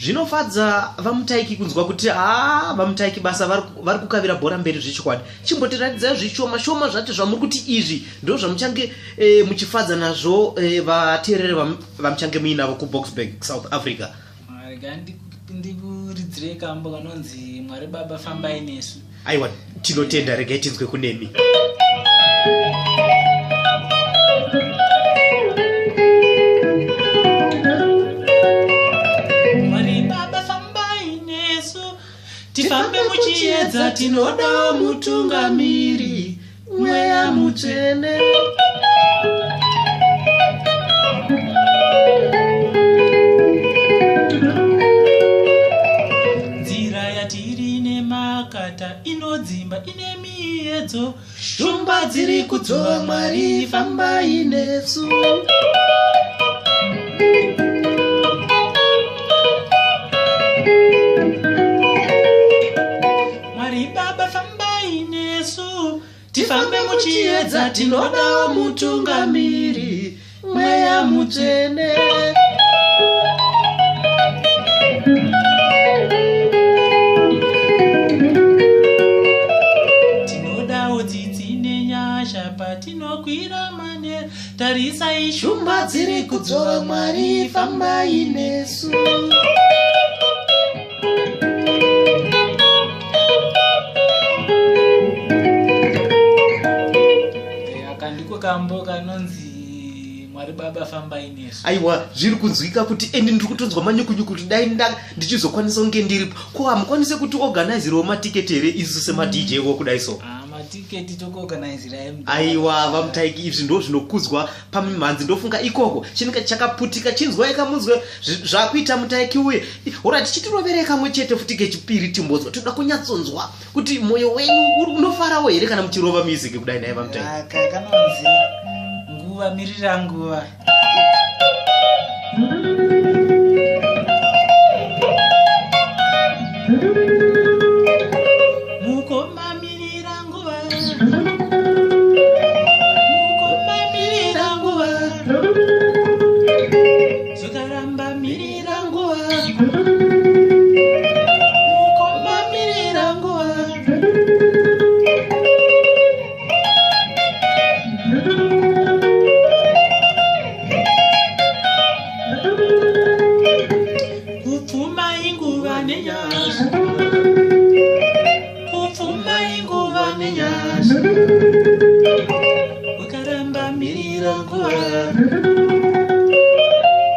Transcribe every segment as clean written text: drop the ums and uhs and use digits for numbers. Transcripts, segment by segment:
Zvinofadza vamutaiki kunzwa kuti vamutaiki basa vari kukavira bhora mberi zvechikwadi. Chimbotiratidzai zvishoma shoma zvati zvamuri kuti izvi ndo zvamuchange muchifadza nazvo vateereri vamuchange muinavo kuBoksburg South Africa. Ndikuridzire kambo kanonzi Mwari Baba fambai nesu. Aiwa, tinotenda, regai tinzwe kunemi. Mwari Baba fambai nesu, tifambe muchiedza, tinoda mutungamiri, mweya mutsvene. Inodzimba ine miedzo, shumba dziri kudzova, Mwari fambai nesu. Mwari Baba fambai nesu, tifambe muchiedza, tinoda mutungamiri, mweya mutsvene. Patinokwira mane, tarisai shumba dziri kudzova, Mwari fambai nesu. Akandiko kambo kanonzi Mwari Baba fambai nesu. Aiwa, zviri kunzwika kuti ende ndiri kutonzwa manyukunyuku kuti dai ndichizokwanisa kunge ndiripo. Ko hamukwanise kuti organizerewo matiketi here isu sema DJ wo kudai so? Matiketi tokuorganizeira embi. Aiwa, vamutaiki izvi ndo zvinokudzwa pamimhanzi. Ndofunga ikoko chinenge chakaputika, chinzwa ikamunzwe zvakuita mutaiki uye. Ora tichitirovere kamwe chete futi kechipiri timbozwa. Toda kunyatsonzwa kuti moyo wenyu unofarawo here kana muchirova music kudai naye vamutaiki. Kanonzi nguva mirira nguva. Mukoma mirira nguva, mukoma mirira nguva, Zukaramba mirira nguva, mukoma mirira nguva. Kupfuma inguva nenyasha, kupfuma inguva nenyasha, Ukaramba mirira nguva,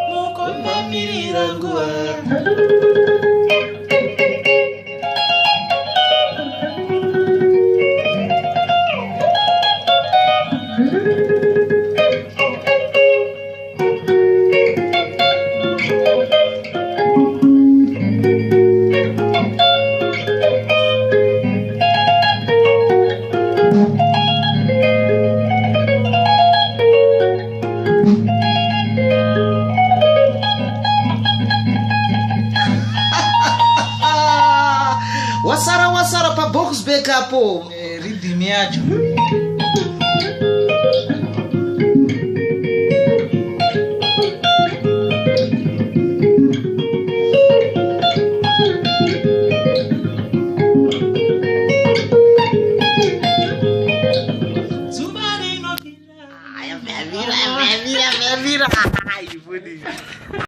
mukoma mirira nguva. Wasara pa Boksburg hapo. Rhythm yacho.